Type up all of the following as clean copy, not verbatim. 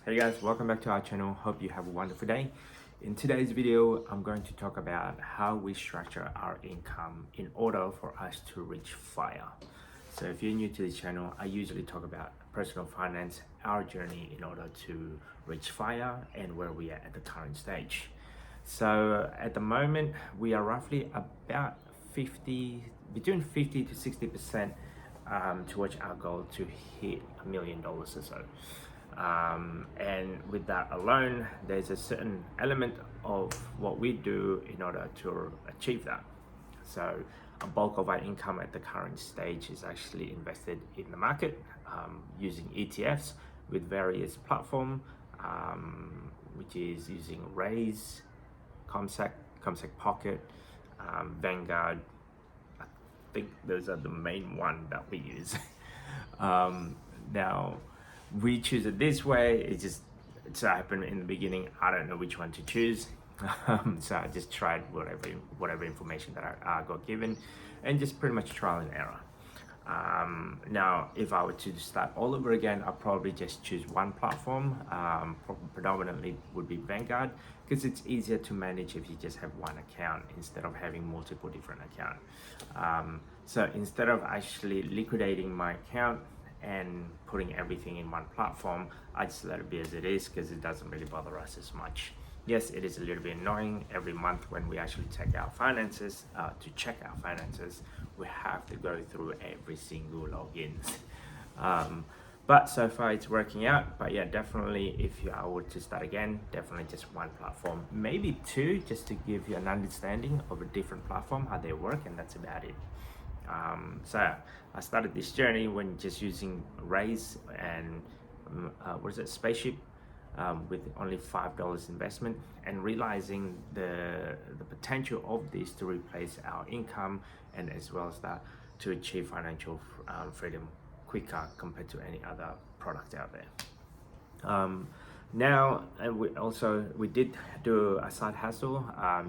Hey guys, welcome back to our channel. Hope you have a wonderful day. In today's video, I'm going to talk about how we structure our income in order for us to reach FIRE. So if you're new to this channel, I usually talk about personal finance, our journey in order to reach FIRE and where we are at the current stage. So at the moment, we are roughly about between 50 to 60% towards our goal to hit $1 million or so. And with that alone, there's a certain element of what we do in order to achieve that. So a bulk of our income at the current stage is actually invested in the market using ETFs with various platforms, which is using Raise, CommSec Pocket, Vanguard. I think those are the main one that we use. Now, we choose it this way. It just so happened in the beginning. I don't know which one to choose, so I just tried whatever information that I got given, and just pretty much trial and error. Now, if I were to start all over again, I'll probably just choose one platform. Predominantly would be Vanguard, because it's easier to manage if you just have one account instead of having multiple different accounts. So instead of actually liquidating my account and putting everything in one platform, I just let it be as it is because it doesn't really bother us as much. Yes, it is a little bit annoying every month when we actually check our finances. To check our finances, we have to go through every single login. But so far it's working out. But yeah, definitely if I were to start again, definitely just one platform, maybe two, just to give you an understanding of a different platform, how they work, and that's about it. So I started this journey when just using Raise and Spaceship with only $5 investment, and realizing the potential of this to replace our income, and as well as that to achieve financial freedom quicker compared to any other product out there. Now, we did do a side hustle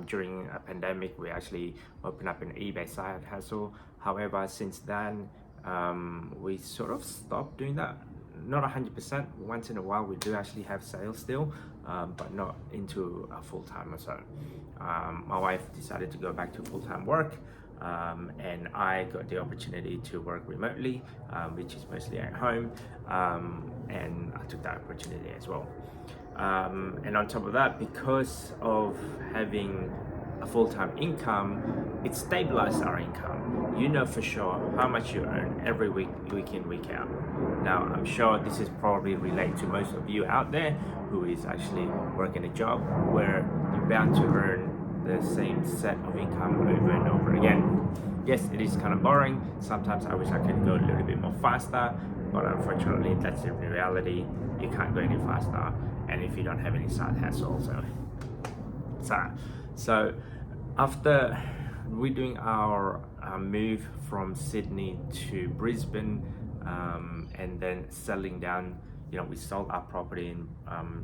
during a pandemic. We actually opened up an eBay side hustle. However, since then, we sort of stopped doing that. Not 100%. Once in a while, we do actually have sales still, but not into a full-time or so. My wife decided to go back to full-time work, and I got the opportunity to work remotely, which is mostly at home, and I took that opportunity as well. And on top of that, because of having a full-time income, it stabilized our income. You know for sure how much you earn every week in, week out. Now, I'm sure this is probably relate to most of you out there who is actually working a job where you're bound to earn the same set of income over and over again. Yes, it is kind of boring. Sometimes I wish I could go a little bit more faster, but unfortunately that's the reality. You can't go any faster, and if you don't have any side hustle also. So after we're doing our move from Sydney to Brisbane, and then settling down, we sold our property in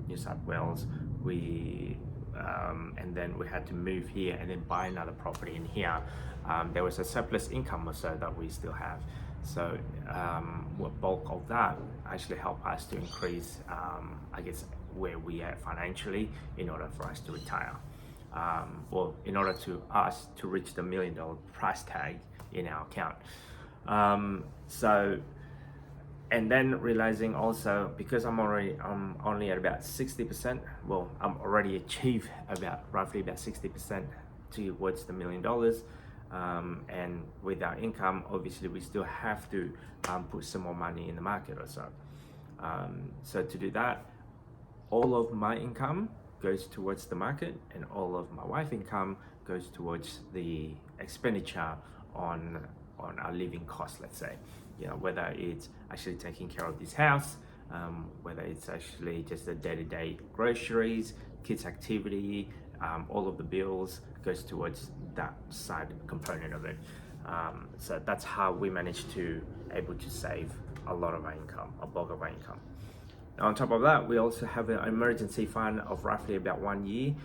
New South Wales. And then we had to move here and then buy another property in here. There was a surplus income or so that we still have. So what bulk of that actually helped us to increase, where we are financially in order for us to retire. In order to us to reach the $1 million price tag in our account. And then realizing also, because I'm only at about 60%, I'm already achieved roughly about 60% towards the $1 million. And with our income, obviously we still have to put some more money in the market or so. So to do that, all of my income goes towards the market, and all of my wife's income goes towards the expenditure on our living costs, let's say. Whether it's actually taking care of this house, whether it's actually just the day-to-day groceries, kids' activity, all of the bills goes towards that side component of it. So that's how we managed to able to save a lot of our income, a bulk of our income. Now, on top of that, we also have an emergency fund of roughly about 1 year,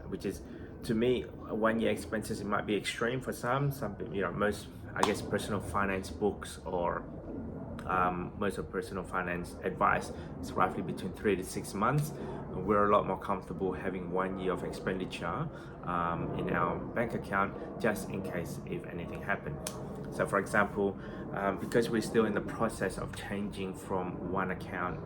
which is, to me, 1 year expenses. It might be extreme for some, most, personal finance books or most of personal finance advice is roughly between 3 to 6 months. We're a lot more comfortable having 1 year of expenditure in our bank account, just in case if anything happened. So for example, because we're still in the process of changing from one account,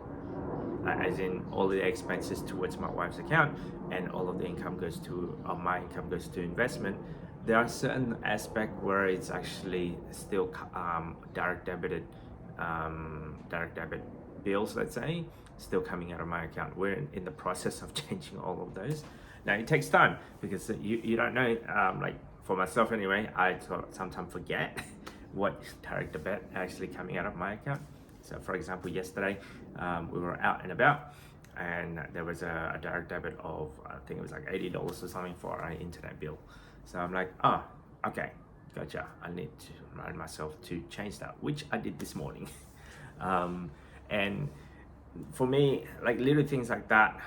as in all the expenses towards my wife's account and all of the income goes to, my income goes to investment, there are certain aspects where it's actually still direct debit bills, let's say, still coming out of my account. We're in the process of changing all of those. Now it takes time because you don't know, like for myself anyway, I sometimes forget what direct debit actually coming out of my account. So for example, yesterday we were out and about and there was a direct debit of, I think it was like $80 or something for an internet bill. So I'm like, oh, okay, gotcha. I need to remind myself to change that, which I did this morning. And for me, like little things like that,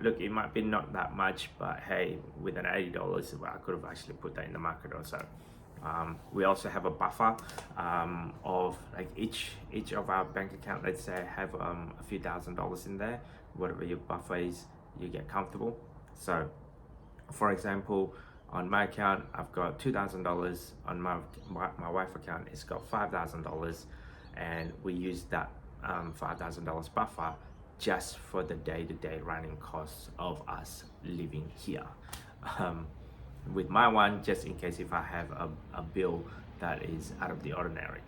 look, it might be not that much, but hey, with an $80, I could have actually put that in the market also. We also have a buffer of like each of our bank account, let's say, have a few $1,000s in there. Whatever your buffer is, you get comfortable. So for example, on my account, I've got $2,000. On my wife's account, it's got $5,000, and we use that $5,000 buffer just for the day-to-day running costs of us living here. With my one, just in case if I have a bill that is out of the ordinary.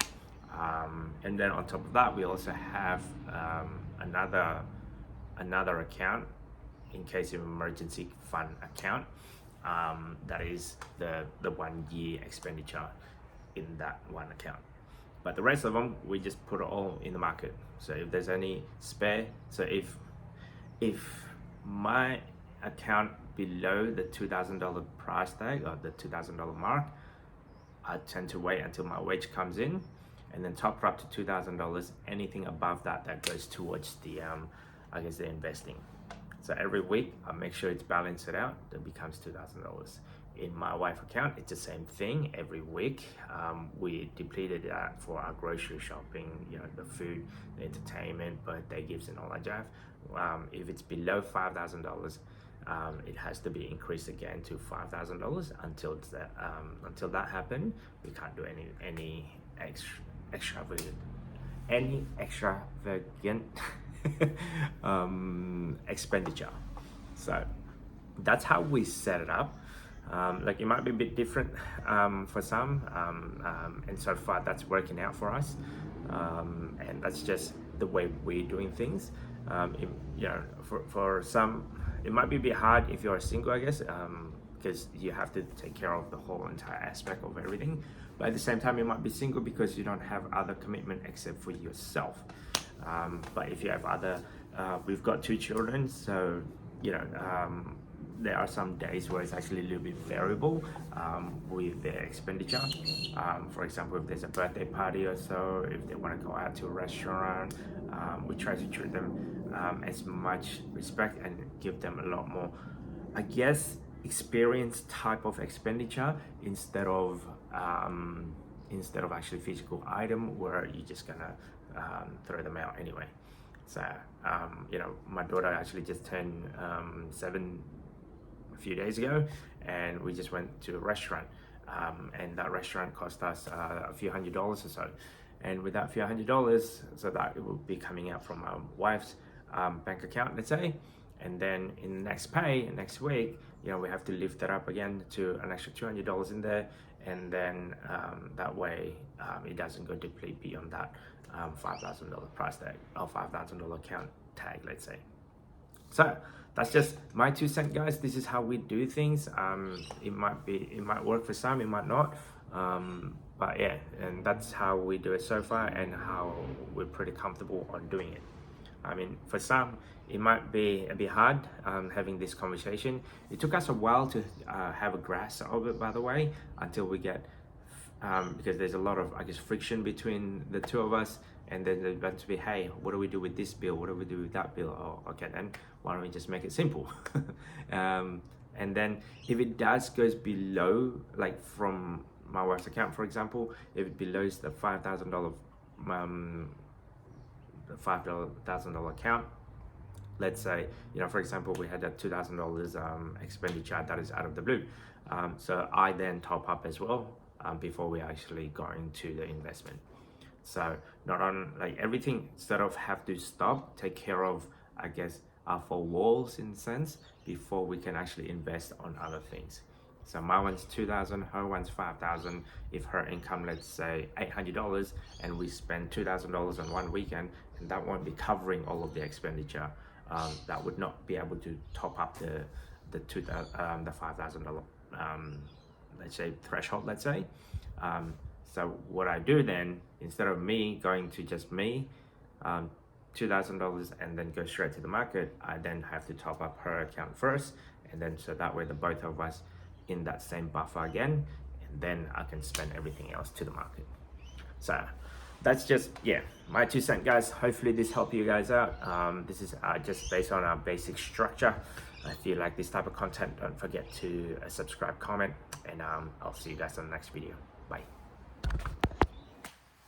And then on top of that, we also have another account in case of emergency fund account. That is the 1 year expenditure in that one account. But the rest of them, we just put it all in the market. So if there's any spare, so if my account below the $2,000 price tag or the $2,000 mark, I tend to wait until my wage comes in and then top it up to $2,000. Anything above that goes towards the, I guess, the investing. So every week I make sure it's balanced it out, that becomes $2,000. In my wife's account, it's the same thing. Every week we depleted that for our grocery shopping, you know, the food, the entertainment, birthday gifts and all that jazz. If it's below $5,000, it has to be increased again to $5,000 until that happens. We can't do any extravagant expenditure. So that's how we set it up. Like it might be a bit different for some, and so far that's working out for us, and that's just the way we're doing things. You know, for some it might be a bit hard if you're single, I guess, because you have to take care of the whole entire aspect of everything. But at the same time, you might be single because you don't have other commitment except for yourself. But if you have other, we've got 2 children, so you know, there are some days where it's actually a little bit variable with their expenditure. For example, if there's a birthday party or so, if they want to go out to a restaurant, we try to treat them as much respect and give them a lot more, I guess, experience type of expenditure instead of actually physical item where you're just gonna throw them out anyway. So you know, my daughter actually just turned 7 a few days ago, and we just went to a restaurant, and that restaurant cost us a few $100s or so. And with that few $100s, so that it will be coming out from my wife's bank account, let's say, and then in the next pay next week, you know, we have to lift that up again to an extra $200 in there, and then that way it doesn't go deplete beyond that $5,000 price tag or $5,000 account tag, let's say. So that's just my 2 cents, guys. This is how we do things. It might work for some, it might not, but yeah, and that's how we do it so far and how we're pretty comfortable on doing it. I mean, for some, it might be a bit hard having this conversation. It took us a while to have a grasp of it, by the way, until we get, because there's a lot of, I guess, friction between the 2 of us, and then there's going to be, hey, what do we do with this bill? What do we do with that bill? Oh, okay, then why don't we just make it simple? And then if it goes below, like from my wife's account, for example, if it below the $5,000 $5,000 account. Let's say, for example, we had that $2,000 expenditure that is out of the blue. So I then top up as well before we actually go into the investment. So not on like everything sort of have to stop, take care of, I guess, our four walls in a sense before we can actually invest on other things. So my one's 2,000, her one's 5,000. If her income, let's say $800, and we spend $2,000 on one weekend, and that won't be covering all of the expenditure. That would not be able to top up the $5,000 let's say threshold. Let's say. So what I do then, instead of me going to just me, $2,000 and then go straight to the market, I then have to top up her account first, and then so that way the both of us in that same buffer again, and then I can spend everything else to the market. So that's just my 2 cents, guys. Hopefully this helped you guys out. This is just based on our basic structure. If you like this type of content, don't forget to subscribe, comment, and I'll see you guys on the next video. Bye.